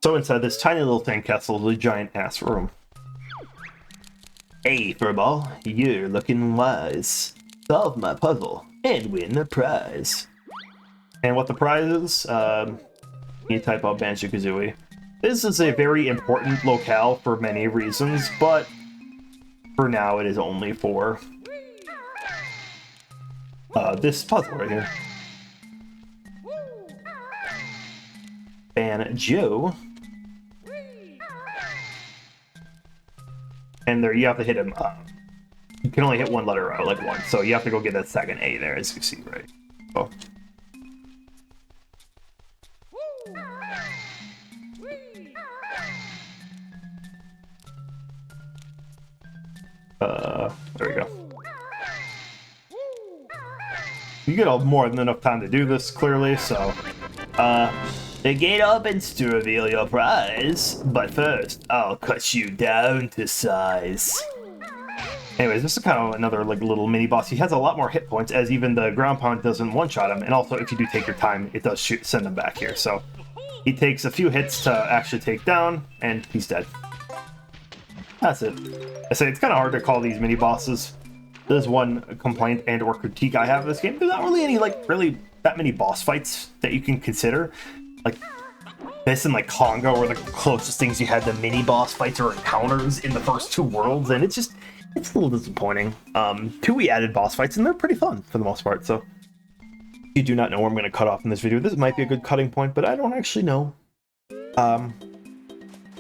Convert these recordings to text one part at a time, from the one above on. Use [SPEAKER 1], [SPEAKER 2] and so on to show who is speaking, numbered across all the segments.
[SPEAKER 1] So inside this tiny little sandcastle is a giant ass room. Hey, Furball, you're looking wise. Solve my puzzle and win a prize. And what the prize is, you type out Banjo-Kazooie. This is a very important locale for many reasons, but for now it is only for this puzzle right here. Banjo. And there you have to hit him. You can only hit one letter out, like one. So you have to go get that second A there, as you see, right? Oh. There we go. You get more than enough time to do this, clearly, so... the gate opens to reveal your prize, but first, I'll cut you down to size. Anyways, this is kind of another like little mini boss. He has a lot more hit points, as even the ground pound doesn't one-shot him, and also if you do take your time, it does send him back here. So he takes a few hits to actually take down, and he's dead. That's it. I say it's kind of hard to call these mini bosses. There's one complaint and or critique I have of this game. There's not really any really that many boss fights that you can consider. Like this and like Conga were the closest things you had to mini boss fights or encounters in the first two worlds, and it's a little disappointing. We added boss fights and they're pretty fun for the most part. So if you do not know where I'm going to cut off in this video, this might be a good cutting point, but I don't actually know. Let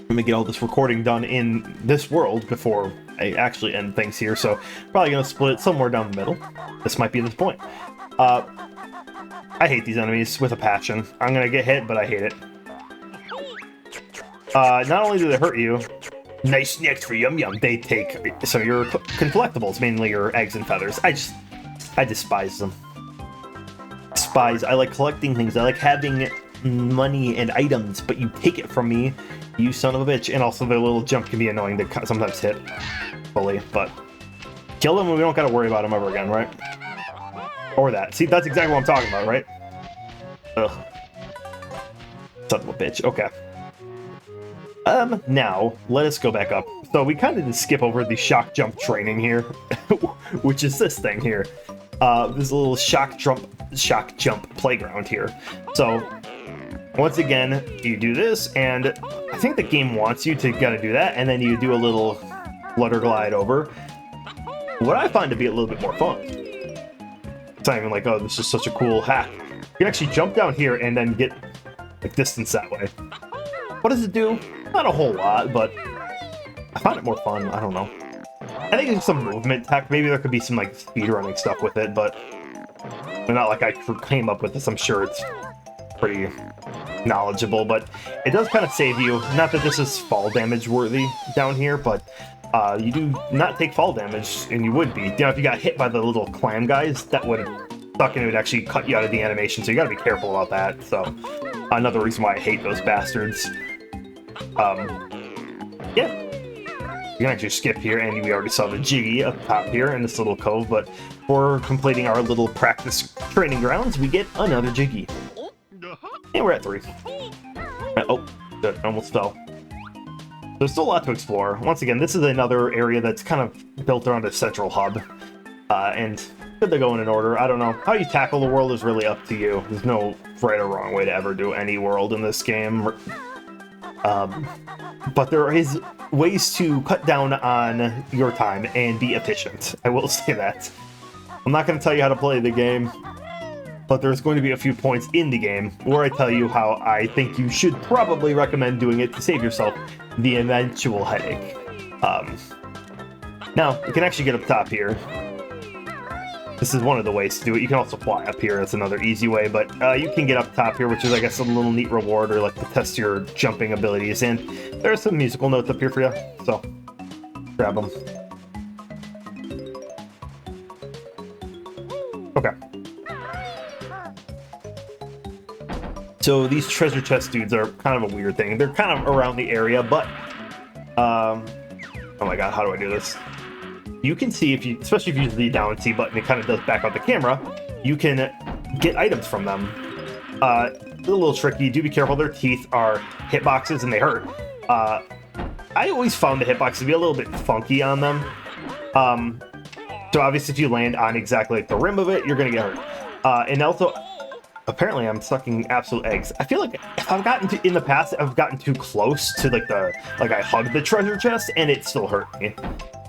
[SPEAKER 1] me get all this recording done in this world before I actually end things here, so probably going to split it somewhere down the middle. This might be this point. I hate these enemies with a passion. I'm going to get hit, but I hate it. Not only do they hurt you, nice snacks for yum yum, they take some of your collectibles, mainly your eggs and feathers. I despise them. I like collecting things. I like having money and items, but you take it from me, you son of a bitch. And also the little jump can be annoying to sometimes hit fully, but kill them and we don't gotta worry about them ever again, right? Or that. See, that's exactly what I'm talking about, right? Ugh. Son of a bitch. Okay. Now, let us go back up. So we kind of did skip over the shock jump training here, which is this thing here. This little shock jump playground here. So once again, you do this, and I think the game wants you to gotta do that, and then you do a little flutter glide over. What I find to be a little bit more fun. It's not even like, oh, this is such a cool hack. You can actually jump down here and then get like distance that way. What does it do? Not a whole lot, but I find it more fun. I don't know. I think there's some movement tech. Maybe there could be some like speedrunning stuff with it, but not like I came up with this. I'm sure it's pretty knowledgeable, but it does kind of save you. Not that this is fall damage worthy down here, but you do not take fall damage, and you would be. You know, if you got hit by the little clam guys, that would suck, and it would actually cut you out of the animation, so you gotta be careful about that. So another reason why I hate those bastards. Yeah. You can actually skip here, and we already saw the Jiggy up top here in this little cove, but for completing our little practice training grounds, we get another Jiggy. And we're at 3. Oh, good, almost fell. There's still a lot to explore. Once again, this is another area that's kind of built around a central hub. And good to go in an order. I don't know. How you tackle the world is really up to you. There's no right or wrong way to ever do any world in this game. But there is ways to cut down on your time and be efficient. I will say that. I'm not going to tell you how to play the game, but there's going to be a few points in the game where I tell you how I think you should probably recommend doing it to save yourself the eventual headache. Now, you can actually get up top here. This is one of the ways to do it. You can also fly up here. That's another easy way, but you can get up top here, which is, I guess, a little neat reward, or like to test your jumping abilities. And there's some musical notes up here for you, so grab them. Okay. So these treasure chest dudes are kind of a weird thing. They're kind of around the area, but oh my god, how do I do this? You can see, if you, especially if you use the down and C button, it kind of does back out the camera. You can get items from them. a little tricky. Do be careful. Their teeth are hitboxes and they hurt. I always found the hitbox to be a little bit funky on them. So obviously if you land on exactly like the rim of it, you're gonna get hurt. And also, apparently I'm sucking absolute eggs. I feel like if I've gotten to, in the past, I've gotten too close to like I hugged the treasure chest and it still hurt me.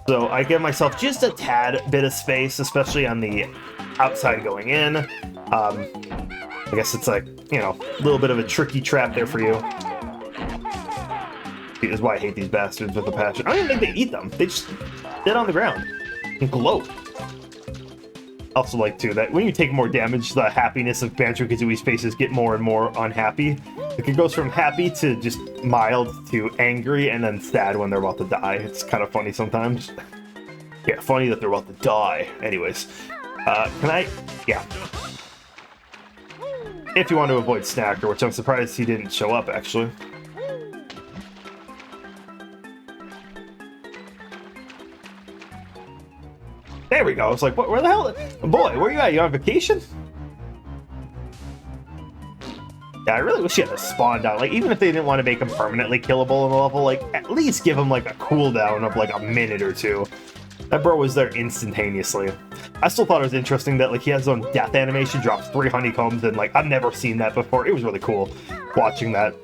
[SPEAKER 1] So I give myself just a tad bit of space, especially on the outside going in. I guess it's like, you know, a little bit of a tricky trap there for you. Is why I hate these bastards with a passion. I don't even think they eat them. They just sit on the ground and gloat. Also like too that when you take more damage, the happiness of Banjo-Kazooie's faces get more and more unhappy. Like it goes from happy to just mild to angry and then sad when they're about to die. It's kind of funny sometimes. Yeah, funny that they're about to die. Anyways, can I? Yeah. If you want to avoid Snacker, which I'm surprised he didn't show up actually. There we go. It's like, what? Where the hell? Boy, where you at? You on vacation? Yeah, I really wish you had a spawn down. Like, even if they didn't want to make him permanently killable in the level, like, at least give him, like, a cooldown of, like, a minute or two. That bro was there instantaneously. I still thought it was interesting that, like, he has his own death animation, drops 3 honeycombs, and, like, I've never seen that before. It was really cool watching that.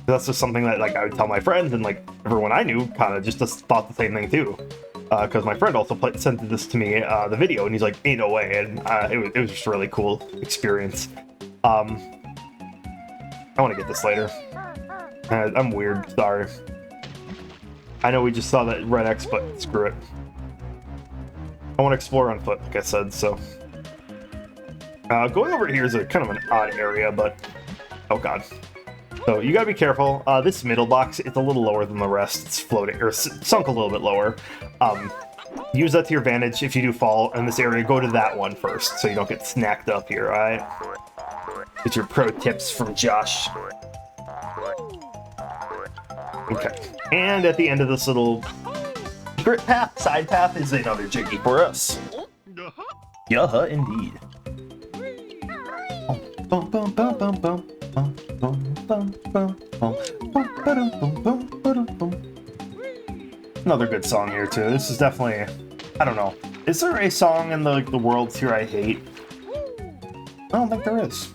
[SPEAKER 1] That's just something that, like, I would tell my friends, and, like, everyone I knew kind of just thought the same thing, too. Because my friend also sent this to me, the video, and he's like, ain't no way, and it was just a really cool experience. I want to get this later. I'm weird, sorry. I know we just saw that red X, but screw it. I want to explore on foot, like I said, so. Going over here is a kind of an odd area, but, oh god. So you gotta be careful. This middle box, it's a little lower than the rest. It's floating, or sunk a little bit lower. Use that to your advantage. If you do fall in this area, go to that one first, so you don't get snacked up here, alright? Get your pro tips from Josh. Okay. And at the end of this little secret path, side path, is another Jiggy for us. Yeah, indeed. Bum, bum, bum, bum, bum. Another good song here too. This is definitely, I don't know. Is there a song in the worlds here I hate? I don't think there is.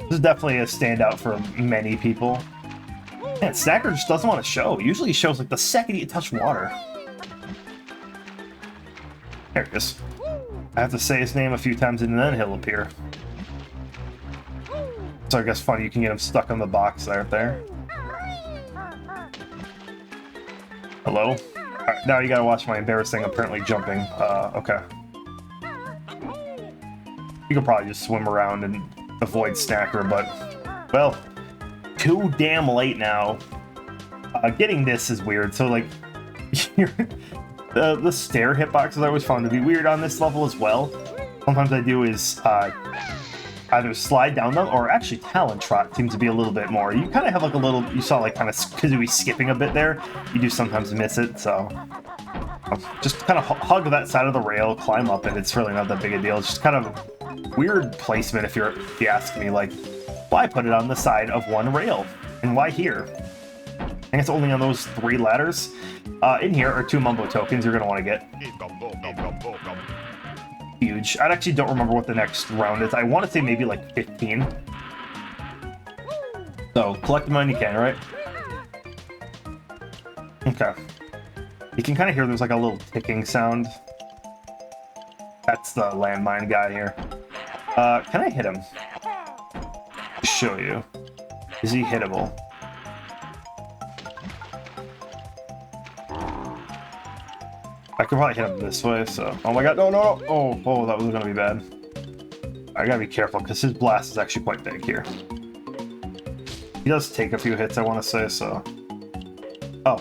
[SPEAKER 1] This is definitely a standout for many people. Man, Snacker just doesn't want to show. Usually he shows like the second you touch water. There it is. I have to say his name a few times and then he'll appear. So I guess funny, you can get him stuck on the box right there. Hello? Alright, now you gotta watch my embarrassing apparently jumping. Okay. You could probably just swim around and avoid Snacker, but, well, too damn late now. Getting this is weird, so like, the stair hitboxes I always found to be weird on this level as well. Sometimes I do is, either slide down them, or actually Talon Trot seems to be a little bit more. You kind of have like a little, you saw like kind of Kazooie skipping a bit there. You do sometimes miss it, so just kind of hug that side of the rail, climb up, and it's really not that big a deal. It's just kind of weird placement if you ask me, like, why put it on the side of one rail? And why here? I think it's only on those 3 ladders. In here are 2 Mumbo tokens you're going to want to get. Huge. I actually don't remember what the next round is. I want to say maybe like 15. So, collect them when you can, right? Okay. You can kind of hear there's like a little ticking sound. That's the landmine guy here. Can I hit him? Show you. Is he hittable? I could probably hit him this way, so... Oh my god, no, no, no! Oh, that was gonna be bad. I gotta be careful, because his blast is actually quite big here. He does take a few hits, I want to say, so... Oh.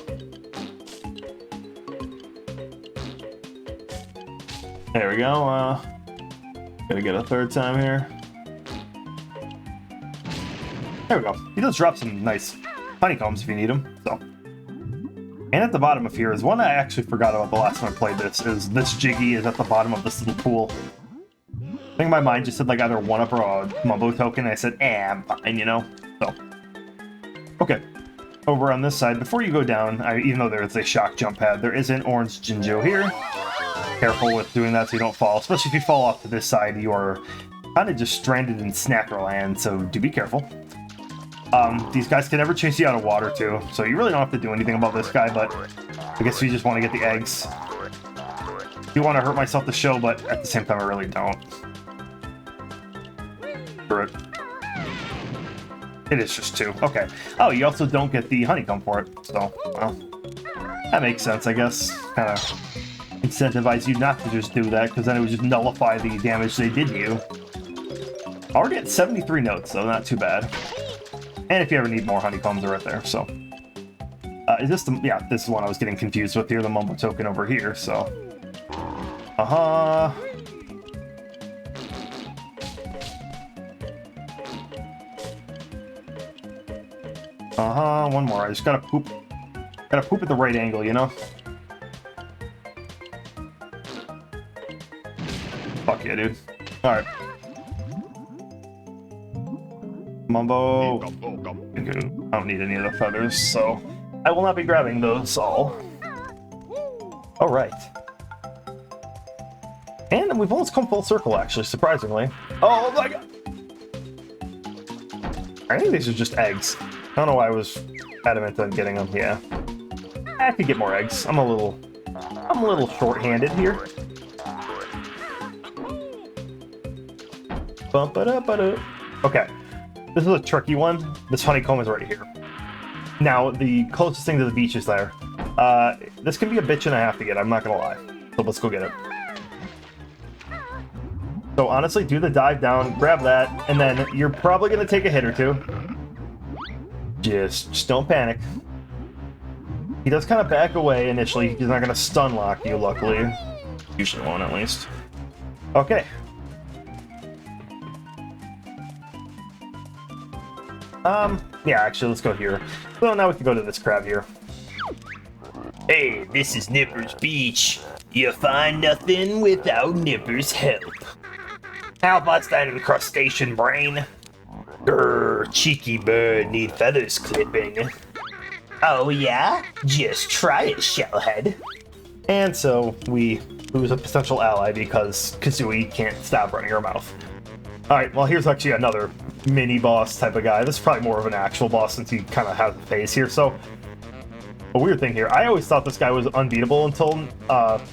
[SPEAKER 1] There we go, gotta get a 3rd time here. There we go. He does drop some nice honeycombs if you need them, so... And at the bottom of here is one I actually forgot about the last time I played this, is this Jiggy is at the bottom of this little pool. I think my mind just said like either 1-up or a Mumbo token. I said, I'm fine, you know? So, okay. Over on this side, before you go down, even though there's a shock jump pad, there is an orange Jinjo here. Careful with doing that so you don't fall. Especially if you fall off to this side, you are kind of just stranded in Snackerland, so do be careful. These guys can never chase you out of water too, so you really don't have to do anything about this guy, but I guess you just want to get the eggs. I do want to hurt myself to show, but at the same time I really don't. Screw it. It is just 2. Okay. Oh, you also don't get the honeycomb for it, so, well, that makes sense, I guess. Kind of incentivize you not to just do that, because then it would just nullify the damage they did to you. Already at 73 notes, though, not too bad. And if you ever need more honeycombs, they're right there, so. Is this the... Yeah, this is one I was getting confused with here, the Mumbo token over here, so. Uh-huh. Uh-huh, one more. I just gotta poop. Gotta poop at the right angle, you know? Fuck yeah, dude. Alright. Mumbo. I don't need any of the feathers, so I will not be grabbing those all. Alright. And we've almost come full circle, actually, surprisingly. Oh my god! I think these are just eggs. I don't know why I was adamant on getting them. Yeah, I could get more eggs. I'm a little short-handed here. Okay, this is a tricky one. This honeycomb is right here. Now, the closest thing to the beach is there. This can be a bitch and a half to get. I'm not gonna lie. So let's go get it. So honestly, do the dive down, grab that, and then you're probably gonna take a hit or two. Just don't panic. He does kind of back away initially. He's not going to stun lock you, luckily. Usually won't, at least. Okay. Yeah, actually, let's go here. So now we can go to this crab here. Hey, this is Nipper's Beach. You find nothing without Nipper's help. How about that crustacean brain? Grr, cheeky bird need feathers clipping. Oh yeah? Just try it, shellhead. And so we lose a potential ally because Kazooie can't stop running her mouth. Alright, well here's actually another mini-boss type of guy. This is probably more of an actual boss since he kind of has the face here. So, a weird thing here. I always thought this guy was unbeatable until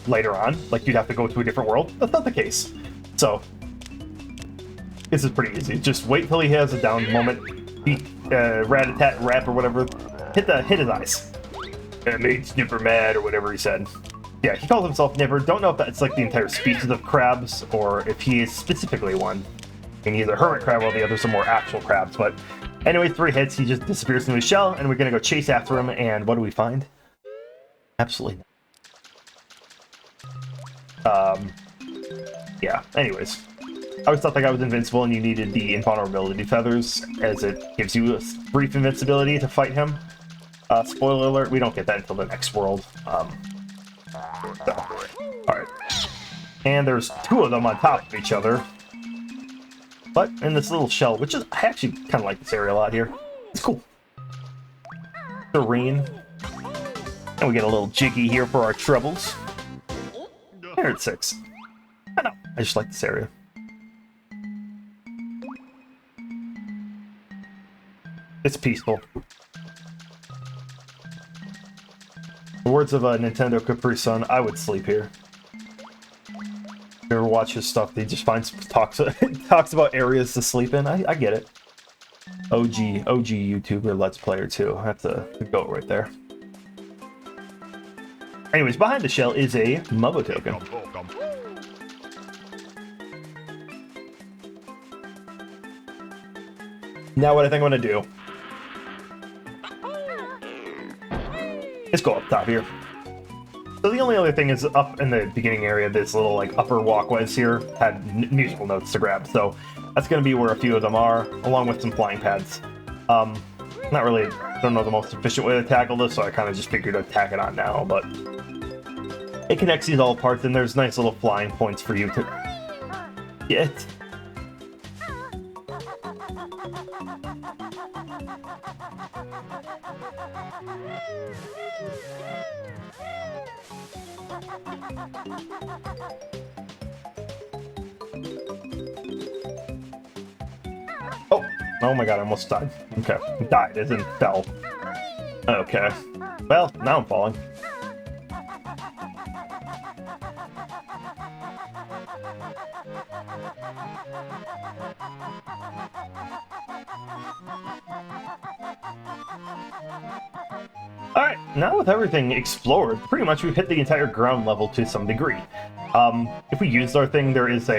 [SPEAKER 1] later on. Like you'd have to go to a different world. That's not the case. So, this is pretty easy. Just wait till he has a down moment. Beat rat-a-tat rap or whatever. Hit his eyes. It made Snipper mad or whatever he said. Yeah, he calls himself Nipper. Don't know if that's like the entire species of crabs or if he is specifically one. And he's a hermit crab while the others are more actual crabs. But anyway, 3 hits, he just disappears into his shell, and we're gonna go chase after him. And what do we find? Absolutely not. Yeah. Anyways. I always thought that guy was invincible and you needed the invulnerability feathers, as it gives you a brief invincibility to fight him. Spoiler alert, we don't get that until the next world. Alright. And there's 2 of them on top of each other. But in this little shell, which is, I actually kind of like this area a lot here. It's cool. Serene. And we get a little jiggy here for our troubles. 106. I know, I just like this area. It's peaceful. The words of Nintendo Capri Sun, I would sleep here. If you ever watch his stuff, he just talks about areas to sleep in. I get it. OG YouTuber Let's Player too. That's a goat right there. Anyways, behind the shell is a Mumbo token. Now what I think I'm gonna do is go up top here. So the only other thing is up in the beginning area, this little like upper walkways here had musical notes to grab. So that's going to be where a few of them are, along with some flying pads. Not really, don't know the most efficient way to tackle this, so I kind of just figured I'd tack it on now, but it connects these all parts and there's nice little flying points for you to... Shit. Oh, oh my god, I almost died. Okay, died as in fell. Okay. Well, now I'm falling. Alright, now with everything explored, pretty much we've hit the entire ground level to some degree. If we use our thing, there is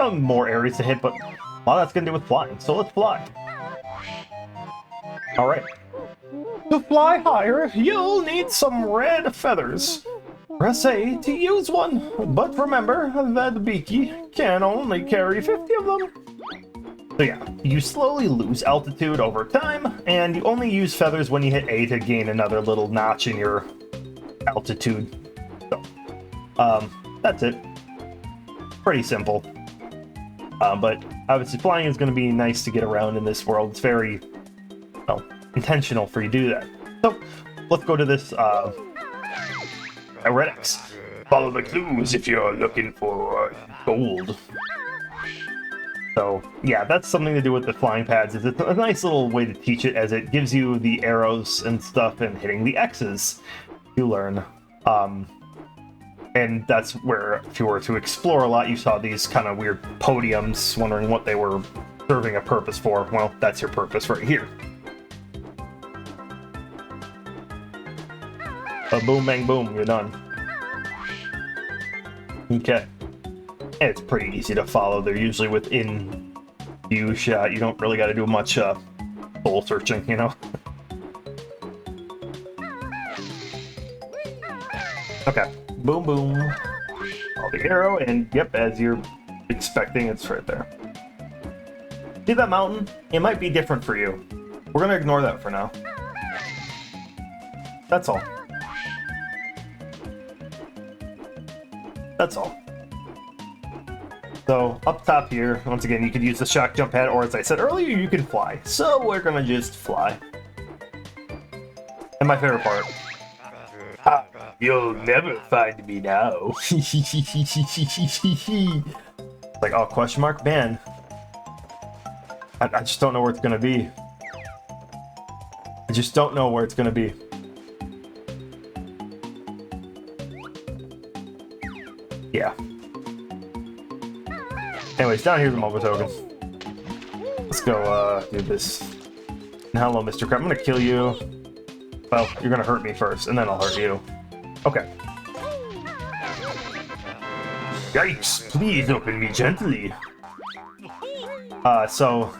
[SPEAKER 1] more areas to hit, but a lot of that's gonna do with flying, so let's fly. Alright. To fly higher, you'll need some red feathers. Press A to use one, but remember that Beaky can only carry 50 of them. So yeah, you slowly lose altitude over time, and you only use feathers when you hit A to gain another little notch in your altitude. So, that's it. Pretty simple. But obviously flying is going to be nice to get around in this world. It's very, well, intentional for you to do that. So, let's go to this, Red X. Follow the clues if you're looking for gold. So, yeah, that's something to do with the flying pads. It's a nice little way to teach it, as it gives you the arrows and stuff and hitting the X's you learn. And that's where, if you were to explore a lot, you saw these kind of weird podiums, wondering what they were serving a purpose for. Well, that's your purpose right here. Boom, bang, boom, you're done. Okay. And it's pretty easy to follow. They're usually within view shot. You don't really got to do much soul searching, you know? Okay. Boom, boom. All the arrow, and yep, as you're expecting, it's right there. See that mountain? It might be different for you. We're going to ignore that for now. That's all. That's all. So, up top here, once again, you could use the shock jump pad, or as I said earlier, you can fly. So, we're gonna just fly. And my favorite part. Ah, you'll never find me now. Like, oh, question mark? Man. I just don't know where it's gonna be. I just don't know where it's gonna be. Yeah. Anyways, down here's the mobile token. Let's go, do this. And hello, Mr. Crab. I'm gonna kill you. Well, you're gonna hurt me first, and then I'll hurt you. Okay. Yikes! Please open me gently. So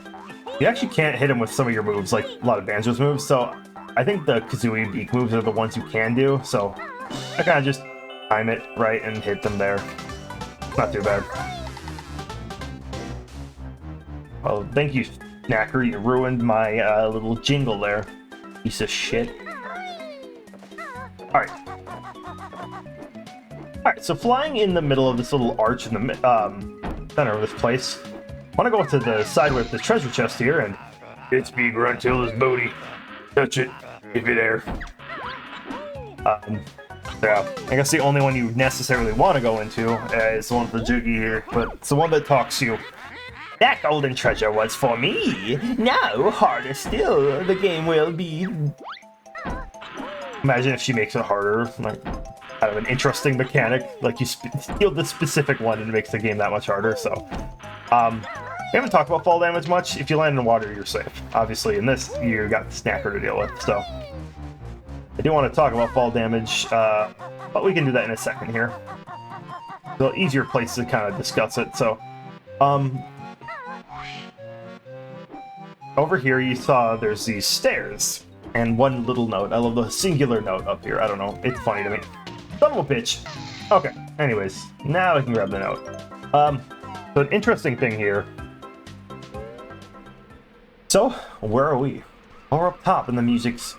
[SPEAKER 1] you actually can't hit him with some of your moves, like a lot of Banjo's moves. So I think the Kazooie beak moves are the ones you can do. So I kind of just time it right and hit them there. Not too bad. Well, thank you, Snacker. You ruined my little jingle there. Piece of shit. Alright. Alright, so flying in the middle of this little arch in the center of this place. I want to go to the side with the treasure chest here, and it's me, Gruntilla's booty. Touch it, if you're there. Yeah, I guess the only one you necessarily want to go into is the one with the Jiggy here, but it's the one that talks to you. That golden treasure was for me. Now, harder still, the game will be. Imagine if she makes it harder, like kind of an interesting mechanic. Like you steal the specific one and it makes the game that much harder. So, we haven't talked about fall damage much. If you land in water, you're safe. Obviously, in this, you got the Snacker to deal with. So, I do want to talk about fall damage, but we can do that in a second here. The easier place to kind of discuss it. So, over here you saw there's these stairs, and one little note. I love the singular note up here. I don't know. It's funny to me. Son of a bitch. Okay. Anyways, now I can grab the note. So an interesting thing here. So, where are we? Well, we're up top, and the music's,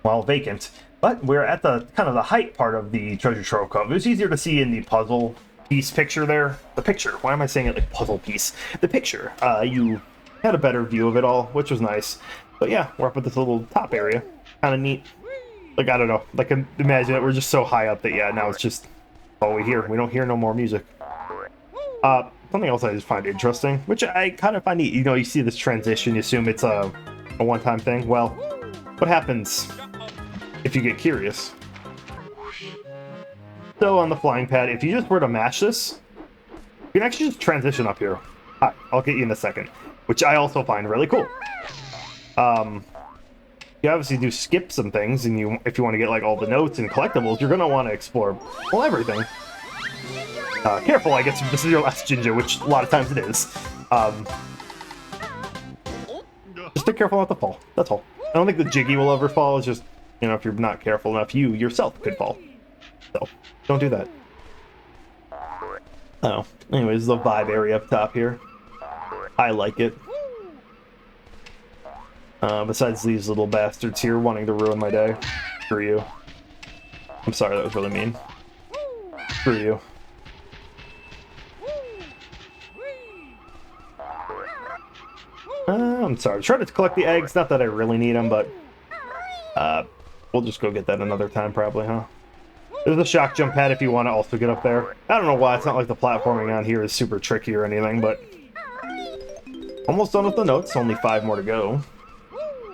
[SPEAKER 1] well, vacant. But we're at the kind of the height part of the treasure trove cove. It was easier to see in the puzzle piece picture there. The picture. Why am I saying it like puzzle piece? The picture. You had a better view of it all, which was nice. But yeah, we're up at this little top area. Kind of neat. Like, I don't know. Like, imagine it. We're just so high up that, yeah, now it's just all we hear. We don't hear no more music. Something else I just find interesting, which I kind of find neat. You know, you see this transition, you assume it's a one-time thing. Well, what happens if you get curious? So on the flying pad, if you just were to match this, you can actually just transition up here. Hi, I'll get you in a second, which I also find really cool. You obviously do skip some things, and if you want to get like all the notes and collectibles, you're gonna want to explore, well, everything. Careful, I guess, if this is your last Ginger, which a lot of times it is. Just be careful not to fall, that's all. I don't think the Jiggy will ever fall, it's just, you know, if you're not careful enough, you yourself could fall. So, don't do that. Oh, anyways, the vibe area up top here. I like it. Besides these little bastards here wanting to ruin my day. Screw you. I'm sorry, that was really mean. Screw you. I'm sorry. Try to collect the eggs. Not that I really need them, but we'll just go get that another time probably, huh? There's a shock jump pad if you want to also get up there. I don't know why. It's not like the platforming on here is super tricky or anything, but almost done with the notes. Only 5 more to go.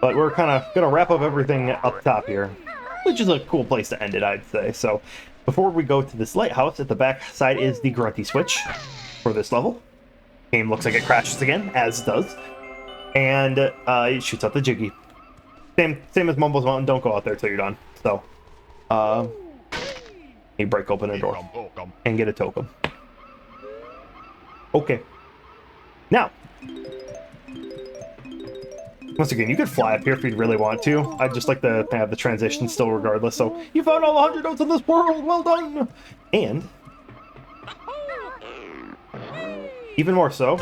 [SPEAKER 1] But we're kind of going to wrap up everything up top here, which is a cool place to end it, I'd say. So before we go to this lighthouse, at the back side is the grunty switch for this level. Game looks like it crashes again, as it does. And it shoots out the Jiggy. Same as Mumbo's Mountain, don't go out there till you're done. So, you break open a door and get a token. Okay. Now, once again, you could fly up here if you'd really want to. I'd just like to have the transition still regardless. So, you found all the 100 notes in this world! Well done! And, even more so,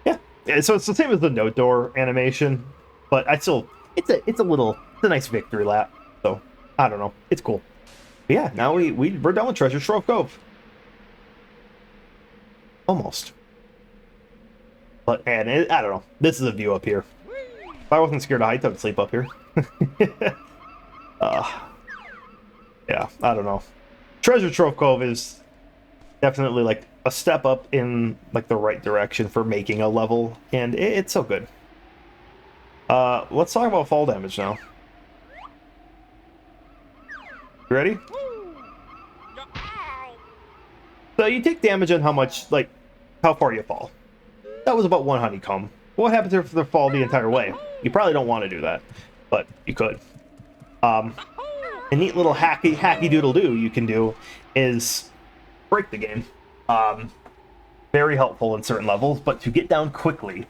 [SPEAKER 1] yeah, so it's the same as the note door animation, but it's a nice victory lap. So, I don't know. It's cool. But yeah, now we're done with Treasure Trove Cove. Almost. But, and I don't know. This is a view up here. If I wasn't scared of heights, I would sleep up here. Yeah, I don't know. Treasure Trove Cove is definitely like a step up in like the right direction for making a level, and it's so good. Let's talk about fall damage now. You ready? So you take damage on how far you fall. That was about 1 honeycomb. What happens if they fall the entire way? You probably don't want to do that, but you could. A neat little hacky doodle do you can do is break the game. Very helpful in certain levels, but to get down quickly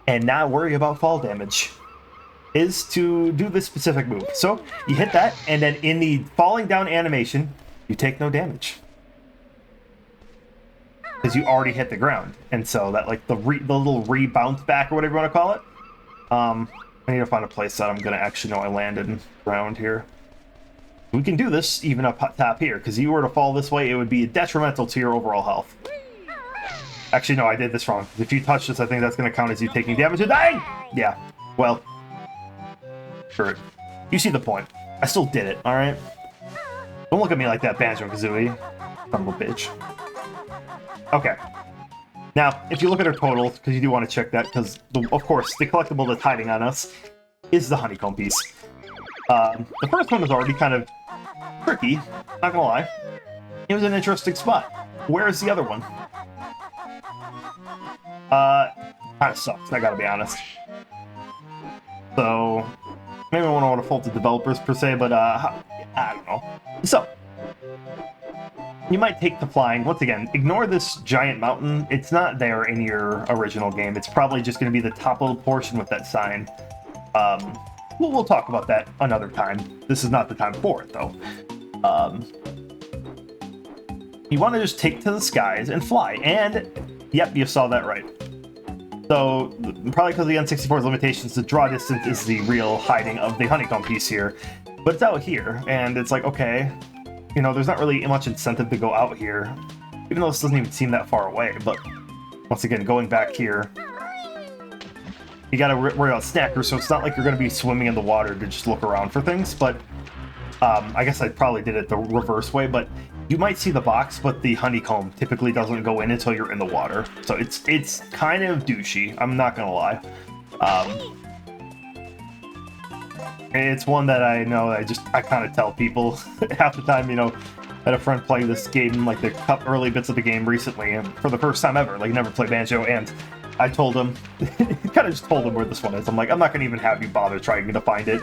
[SPEAKER 1] and not worry about fall damage is to do this specific move. So you hit that, and then in the falling down animation, you take no damage because you already hit the ground, and so that like the little rebounce back or whatever you want to call it. I need to find a place that I'm gonna actually know I landed around here. We can do this even up top here, because if you were to fall this way, it would be detrimental to your overall health. Actually, no, I did this wrong. If you touch this, I think that's going to count as you taking damage and dying! Yeah, well, sure. You see the point. I still did it, alright? Don't look at me like that, Banjo-Kazooie. Son of a bitch. Okay. Now, if you look at our totals, because you do want to check that, because, of course, the collectible that's hiding on us is the honeycomb piece. The first one was already kind of tricky, not gonna lie. It was an interesting spot. Where's the other one? Kind of sucks, I gotta be honest. So, maybe I don't want to fault the developers per se, but I don't know. So, you might take the flying. Once again, ignore this giant mountain. It's not there in your original game. It's probably just going to be the top little portion with that sign. We'll talk about that another time. This is not the time for it, though. You want to just take to the skies and fly. And, yep, you saw that right. So, probably because of the N64's limitations, the draw distance is the real hiding of the honeycomb piece here. But it's out here, and it's like, okay, you know, there's not really much incentive to go out here, even though this doesn't even seem that far away. But once again, going back here, you gotta worry about snackers, so it's not like you're gonna be swimming in the water to just look around for things. But I guess I probably did it the reverse way, but you might see the box, but the honeycomb typically doesn't go in until you're in the water. So it's kind of douchey, I'm not gonna lie. It's one that I know I kind of tell people half the time, you know. I had a friend play this game, like the early bits of the game recently, and for the first time ever, like never played Banjo, and I told him, kind of just told him where this one is. I'm like, I'm not gonna even have you bother trying to find it.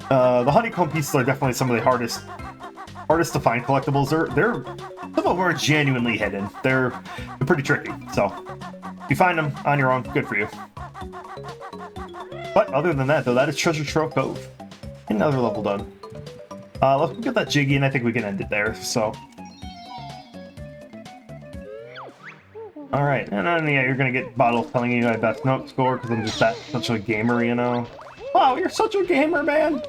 [SPEAKER 1] The honeycomb pieces are definitely some of the hardest to find collectibles. They're some of them are genuinely hidden. They're pretty tricky. So if you find them on your own, good for you. But other than that, though, that is Treasure Trove Cove. Another level done. Let's get that jiggy, and I think we can end it there. So, all right, and then yeah, you're gonna get bottles telling you my best note score because I'm just such a gamer, you know. Wow, you're such a gamer, man.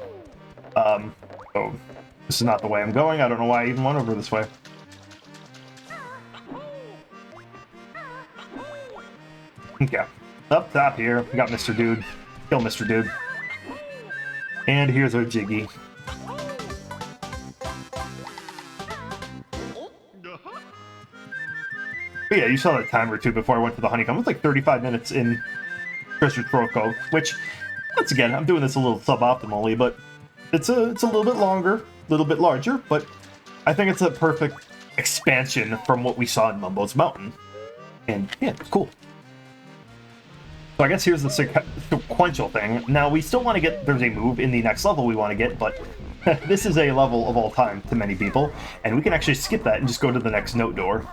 [SPEAKER 1] Oh, this is not the way I'm going. I don't know why I even went over this way. Okay, up top here, we got Mr. Dude. Kill Mr. Dude. And here's our jiggy. But yeah, you saw that timer too before I went to the honeycomb. It was like 35 minutes in Treasure Trove Cove, which, once again, I'm doing this a little suboptimally, but it's a little bit longer, a little bit larger, but I think it's a perfect expansion from what we saw in Mumbo's Mountain. And yeah, it's cool. So I guess here's the sequential thing. Now, we still want to get, there's a move in the next level we want to get, but this is a level of all time to many people, and we can actually skip that and just go to the next note door.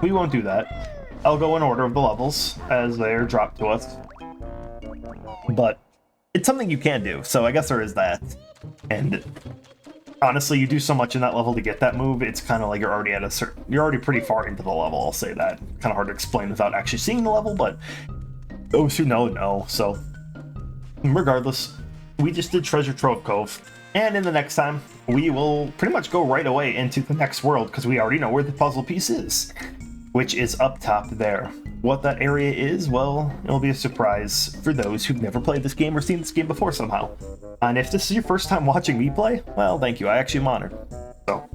[SPEAKER 1] We won't do that. I'll go in order of the levels as they're dropped to us. But it's something you can do, so I guess there is that. And honestly, you do so much in that level to get that move, it's kind of like you're already pretty far into the level, I'll say that. Kind of hard to explain without actually seeing the level, but those who know. So regardless, we just did Treasure Trove Cove, and in the next time, we will pretty much go right away into the next world, because we already know where the puzzle piece is, which is up top there. What that area is, well, it'll be a surprise for those who've never played this game or seen this game before somehow. And if this is your first time watching me play, well, thank you, I actually am honored. So,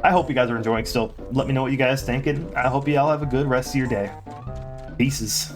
[SPEAKER 1] I hope you guys are enjoying still. Let me know what you guys think, and I hope you all have a good rest of your day. Peaces.